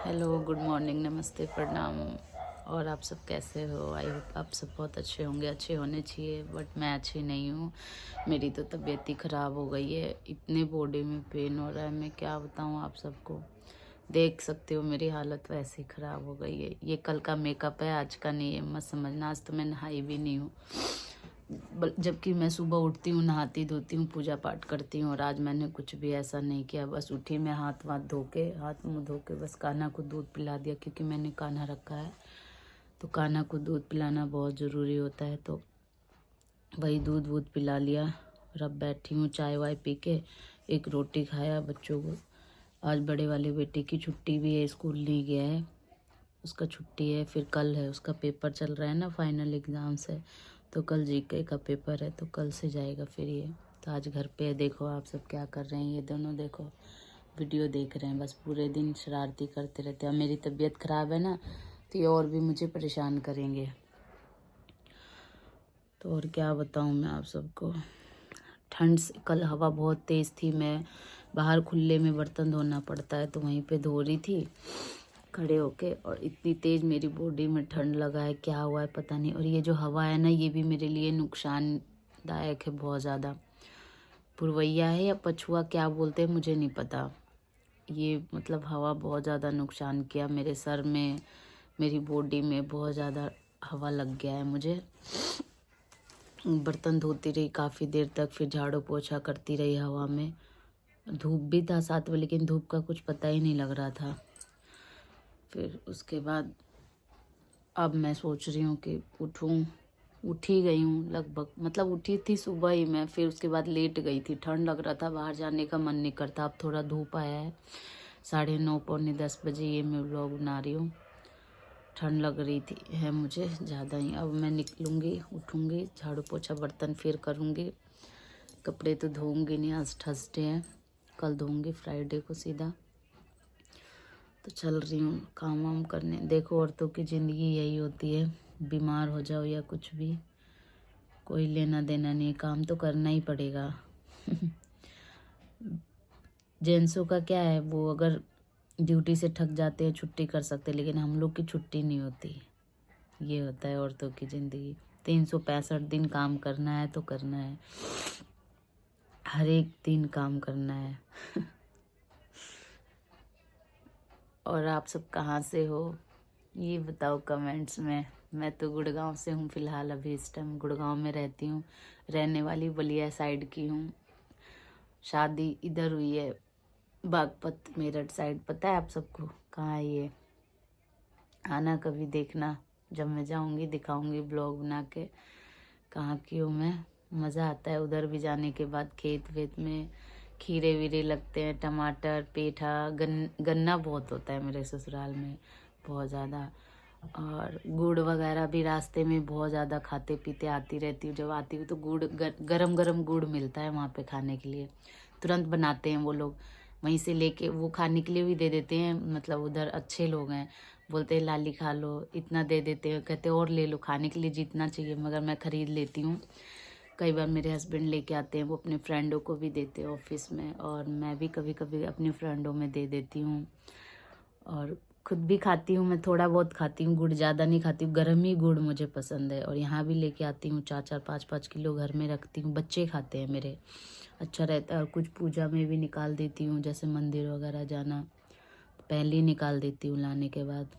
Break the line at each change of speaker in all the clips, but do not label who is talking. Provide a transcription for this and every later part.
Hello, good morning, नमस्ते, प्रणाम। और आप सब कैसे हो? आई होप आप सब बहुत अच्छे होंगे, अच्छे होने चाहिए। बट मैं अच्छी नहीं हूँ। मेरी तो तबीयत ही ख़राब हो गई है। इतने बॉडी में पेन हो रहा है, मैं क्या बताऊँ आप सबको। देख सकते हो मेरी हालत वैसे ही ख़राब हो गई है। ये कल का मेकअप है, आज का नहीं है, मत समझना। आज तो मैं नहाई भी नहीं हूँ, जबकि मैं सुबह उठती हूँ, नहाती धोती हूँ, पूजा पाठ करती हूँ। और आज मैंने कुछ भी ऐसा नहीं किया। बस उठी मैं, हाथ मुँह धो के बस कान्हा को दूध पिला दिया, क्योंकि मैंने कान्हा रखा है तो कान्हा को दूध पिलाना बहुत ज़रूरी होता है। तो वही दूध वूध पिला लिया और अब बैठी हूँ चाय वाय पी के। एक रोटी खाया बच्चों को। आज बड़े वाले बेटे की छुट्टी भी है, स्कूल नहीं गया है, उसका छुट्टी है। फिर कल है, उसका पेपर चल रहा है ना, फाइनल एग्ज़ाम्स है, तो कल जीके का पेपर है, तो कल से जाएगा फिर ये। तो आज घर पे है। देखो आप सब क्या कर रहे हैं, ये दोनों देखो वीडियो देख रहे हैं, बस पूरे दिन शरारती करते रहते हैं। मेरी तबीयत ख़राब है ना, तो ये और भी मुझे परेशान करेंगे। तो और क्या बताऊँ मैं आप सबको। ठंड से कल हवा बहुत तेज़ थी, मैं बाहर खुले में बर्तन धोना पड़ता है, तो वहीं पे धो रही थी खड़े होके। और इतनी तेज़ मेरी बॉडी में ठंड लगा है, क्या हुआ है पता नहीं। और ये जो हवा है ना, ये भी मेरे लिए नुकसानदायक है बहुत ज़्यादा। पुरवैया है या पछुआ क्या बोलते हैं मुझे नहीं पता। ये मतलब हवा बहुत ज़्यादा नुकसान किया मेरे सर में, मेरी बॉडी में बहुत ज़्यादा हवा लग गया है मुझे। बर्तन धोती रही काफ़ी देर तक, फिर झाड़ू पोछा करती रही हवा में। धूप भी था साथ में, लेकिन धूप का कुछ पता ही नहीं लग रहा था। फिर उसके बाद अब मैं सोच रही हूँ कि उठूँ। उठ ही गई हूँ लगभग, मतलब उठी थी सुबह ही मैं, फिर उसके बाद लेट गई थी। ठंड लग रहा था, बाहर जाने का मन नहीं करता। अब थोड़ा धूप आया है, 9:30 पौने 10 बजे ये मैं व्लॉग बना रही हूँ। ठंड लग रही थी है मुझे ज़्यादा ही। अब मैं निकलूँगी, उठूँगी, झाड़ू पोछा बर्तन फिर करूँगी। कपड़े तो धोऊँगी नहीं, आज थर्सडे है, कल धोऊँगी फ्राइडे को सीधा। तो चल रही हूँ काम वाम करने। देखो औरतों की ज़िंदगी यही होती है, बीमार हो जाओ या कुछ भी, कोई लेना देना नहीं, काम तो करना ही पड़ेगा। जेंट्सों का क्या है, वो अगर ड्यूटी से थक जाते हैं छुट्टी कर सकते हैं, लेकिन हम लोग की छुट्टी नहीं होती। ये होता है औरतों की ज़िंदगी। 365 दिन काम करना है तो करना है, हर एक दिन काम करना है। और आप सब कहाँ से हो ये बताओ कमेंट्स में। मैं तो गुड़गांव से हूँ फ़िलहाल, अभी इस टाइम गुड़गांव में रहती हूँ। रहने वाली बलिया साइड की हूँ। शादी इधर हुई है, बागपत मेरठ साइड। पता है आप सबको कहाँ है ये? आना कभी, देखना, जब मैं जाऊँगी दिखाऊँगी ब्लॉग बना के कहाँ की हूँ मैं। मज़ा आता है उधर भी जाने के बाद। खेत वेत में खीरे वीरे लगते हैं, टमाटर, पेठा, गन्ना बहुत होता है मेरे ससुराल में, बहुत ज़्यादा। और गुड़ वगैरह भी रास्ते में बहुत ज़्यादा खाते पीते आती रहती हूँ। जब आती हूँ तो गुड़ गरम गरम गुड़ मिलता है वहाँ पे खाने के लिए, तुरंत बनाते हैं वो लोग, वहीं से लेके वो खाने के लिए भी दे देते हैं। मतलब उधर अच्छे लोग हैं, बोलते हैं लाली खा लो, इतना दे देते हैं, कहते और ले लो, खाने के लिए जितना चाहिए। मगर मैं ख़रीद लेती हूँ। कई बार मेरे हस्बैंड लेके आते हैं, वो अपने फ्रेंडों को भी देते हैं ऑफिस में, और मैं भी कभी कभी अपनी फ्रेंडों में दे देती हूँ। और खुद भी खाती हूँ, मैं थोड़ा बहुत खाती हूँ गुड़, ज़्यादा नहीं खाती हूँ। गर्म ही गुड़ मुझे पसंद है। और यहाँ भी लेके आती हूँ 4-4 5-5 किलो घर में रखती हूँ, बच्चे खाते हैं मेरे, अच्छा रहता है। और कुछ पूजा में भी निकाल देती हूँ, जैसे मंदिर वगैरह जाना, पहले ही निकाल देती हूँ लाने के बाद।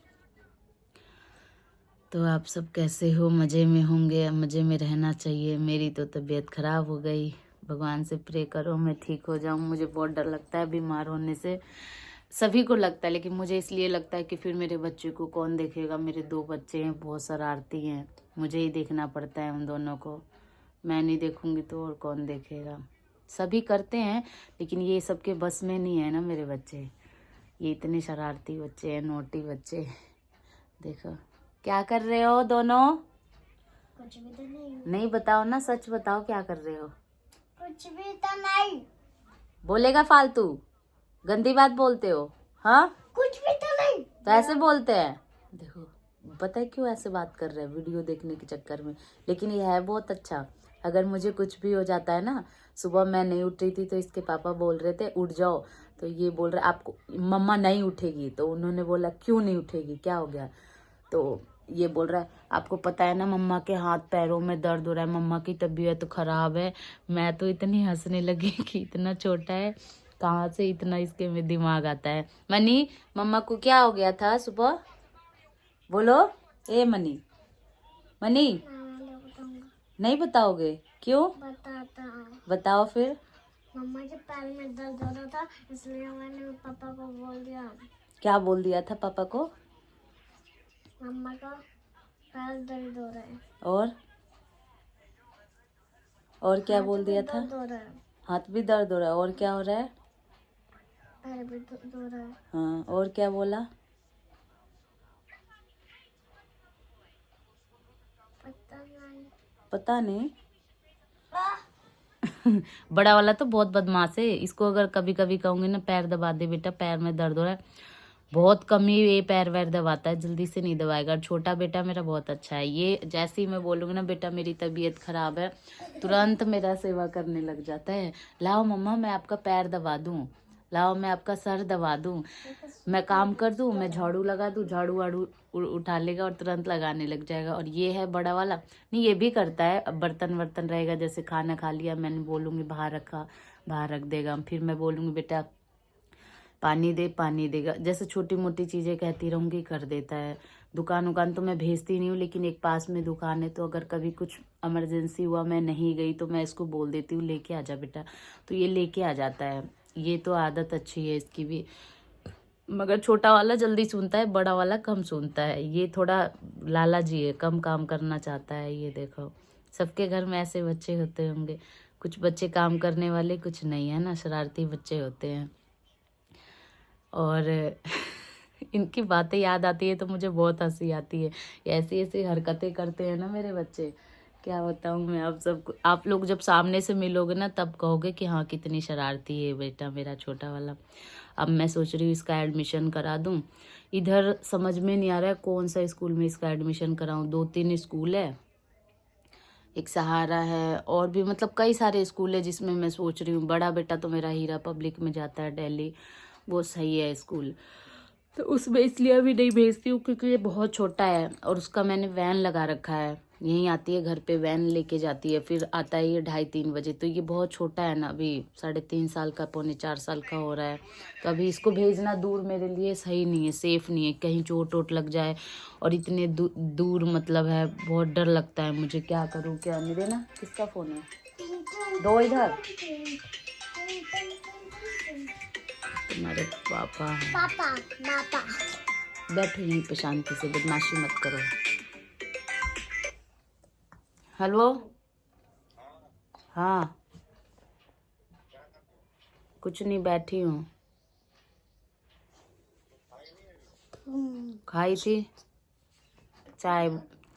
तो आप सब कैसे हो? मज़े में होंगे, मज़े में रहना चाहिए। मेरी तो तबीयत ख़राब हो गई, भगवान से प्रे करो मैं ठीक हो जाऊँ। मुझे बहुत डर लगता है बीमार होने से, सभी को लगता है, लेकिन मुझे इसलिए लगता है कि फिर मेरे बच्चे को कौन देखेगा। मेरे 2 बच्चे हैं, बहुत शरारती हैं, मुझे ही देखना पड़ता है उन दोनों को। मैं नहीं देखूँगी तो और कौन देखेगा। सभी करते हैं, लेकिन ये सबके बस में नहीं है ना मेरे बच्चे। ये इतने शरारती बच्चे हैं, नोटी बच्चे। देखो क्या कर रहे हो दोनों?
कुछ भी तो नहीं।
नहीं बताओ ना, सच बताओ क्या कर रहे हो?
कुछ भी तो नहीं।
बोलेगा फालतू, गंदी बात बोलते हो? हाँ,
कुछ भी तो नहीं।
तो ऐसे बोलते हैं। देखो पता है क्यों ऐसे बात कर रहे हैं, वीडियो देखने के चक्कर में। लेकिन ये है बहुत अच्छा। अगर मुझे कुछ भी हो जाता है ना, सुबह मैं नहीं उठ रही थी तो इसके पापा बोल रहे थे उठ जाओ, तो ये बोल रहा आपको मम्मा नहीं उठेगी। तो उन्होंने बोला क्यों नहीं उठेगी, क्या हो गया? तो ये बोल रहा है आपको पता है ना मम्मा के हाथ पैरों में दर्द हो रहा है, मम्मा की तबीयत तो खराब है। मैं तो इतनी हंसने लगी कि इतना छोटा है, कहाँ से इतना इसके में दिमाग आता है। मनी, मम्मा को क्या हो गया था सुबह? बोलो। ए मनी, मनी नहीं बताओगे? क्यों?
बताता हूँ।
बताओ फिर।
मम्मा के पैर में दर्द हो रहा था, इसलिए मैंने पापा को बोल दिया।
क्या बोल दिया था पापा को?
मम्मा का पैर दर्द हो रहा है।
और क्या बोल दिया था?
दर्द हो रहा है,
हाथ भी दर्द हो रहा है। और क्या हो रहा है?
पैर भी दर्द हो रहा है।
हाँ, और क्या बोला? पता नहीं। बड़ा वाला तो बहुत बदमाश है। इसको अगर कभी कभी कहूंगी ना पैर दबा दे बेटा, पैर में दर्द हो रहा है, बहुत कम ही ये पैर वैर दबाता है, जल्दी से नहीं दबाएगा। और छोटा बेटा मेरा बहुत अच्छा है, ये जैसे ही मैं बोलूंगी ना बेटा मेरी तबीयत खराब है, तुरंत मेरा सेवा करने लग जाता है। लाओ मम्मा मैं आपका पैर दबा दूं, लाओ मैं आपका सर दबा दूं, मैं काम कर दूं, मैं झाड़ू लगा दूं, झाड़ू वाड़ू उठा लेगा और तुरंत लगाने लग जाएगा। और ये है बड़ा वाला, नहीं ये भी करता है। अब बर्तन वर्तन रहेगा, जैसे खाना खा लिया मैंने बोलूंगी बाहर रखा, बाहर रख देगा। फिर मैं बोलूंगी बेटा पानी दे, पानी देगा। जैसे छोटी मोटी चीज़ें कहती रहूँगी कर देता है। दुकान उकान तो मैं भेजती नहीं हूँ, लेकिन एक पास में दुकान है, तो अगर कभी कुछ इमरजेंसी हुआ मैं नहीं गई तो मैं इसको बोल देती हूँ लेके आ जा बेटा, तो ये लेके आ जाता है। ये तो आदत अच्छी है इसकी भी। मगर छोटा वाला जल्दी सुनता है, बड़ा वाला कम सुनता है। ये थोड़ा लालाजी है, कम काम करना चाहता है। ये देखो सबके घर में ऐसे बच्चे होते होंगे, कुछ बच्चे काम करने वाले, कुछ नहीं है ना, शरारती बच्चे होते हैं। और इनकी बातें याद आती है तो मुझे बहुत हंसी आती है। ऐसी ऐसी हरकतें करते हैं ना मेरे बच्चे, क्या बताऊँ मैं आप सबको। आप लोग जब सामने से मिलोगे ना तब कहोगे कि हाँ कितनी शरारती है बेटा मेरा छोटा वाला। अब मैं सोच रही हूँ इसका एडमिशन करा दूँ। इधर समझ में नहीं आ रहा है कौन सा स्कूल में इसका एडमिशन कराऊँ। 2-3 स्कूल है, एक सहारा है, और भी मतलब कई सारे स्कूल है जिसमें मैं सोच रही हूँ। बड़ा बेटा तो मेरा हीरा पब्लिक में जाता है दिल्ली, वो सही है स्कूल, तो उसमें इसलिए अभी नहीं भेजती हूँ क्योंकि ये बहुत छोटा है। और उसका मैंने वैन लगा रखा है, यहीं आती है घर पे, वैन लेके जाती है, फिर आता है ये 2:30-3 बजे। तो ये बहुत छोटा है ना, अभी 3.5 साल का, 3.25 साल का हो रहा है। तो अभी इसको भेजना दूर मेरे लिए सही नहीं है, सेफ नहीं है, कहीं चोट वोट लग जाए। और इतने दूर मतलब है, बहुत डर लगता है मुझे। क्या करूँ क्या? मेरे ना किसका फ़ोन है? दो इधर तुम्हारे पापा हैं।
पापा पापा
बैठो यहीं पे शांति से, बदमाशी मत करो। हेलो, हाँ कुछ नहीं, बैठी हूँ। खाई थी चाय,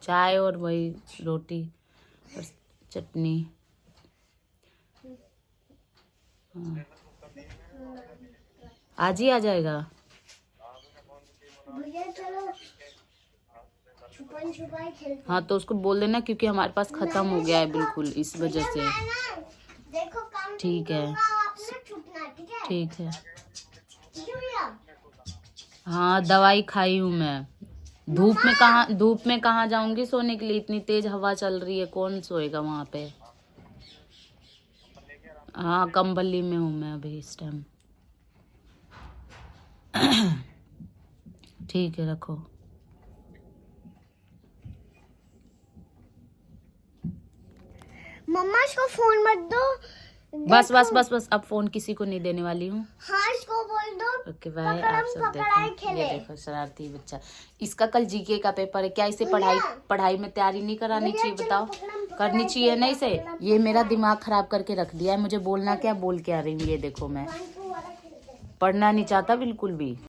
चाय और वही रोटी और चटनी। हाँ। आज ही आ जाएगा?
भैया चलो छुपन छुपाई खेलते।
हाँ तो उसको बोल देना क्योंकि हमारे पास खत्म हो गया है बिल्कुल, इस वजह से।
देखो काम
ठीक है,
आपने छुपना, ठीक है?
ठीक है।
ठीक है भैया?
हाँ दवाई खाई हूँ मैं। धूप में कहाँ जाऊंगी सोने के लिए, इतनी तेज हवा चल रही है, कौन सोएगा वहां पे। हाँ कंबली में हूँ मैं अभी इस टाइम। ठीक है रखो।
मम्मा इसको फोन मत दो।
बस बस बस बस, अब फोन किसी को नहीं देने वाली हूँ।
हाँ इसको बोल दो।
Okay bye. आप सब देखो, ये देखो शरारती बच्चा। इसका कल जीके का पेपर है, क्या इसे पढ़ाई में तैयारी नहीं करानी चाहिए बताओ? करनी चाहिए ना इसे। ये मेरा दिमाग खराब करके रख दिया है, मुझे बोलना क्या बोल के आ रही हूँ। ये देखो मैं पढ़ना नहीं चाहता बिल्कुल भी।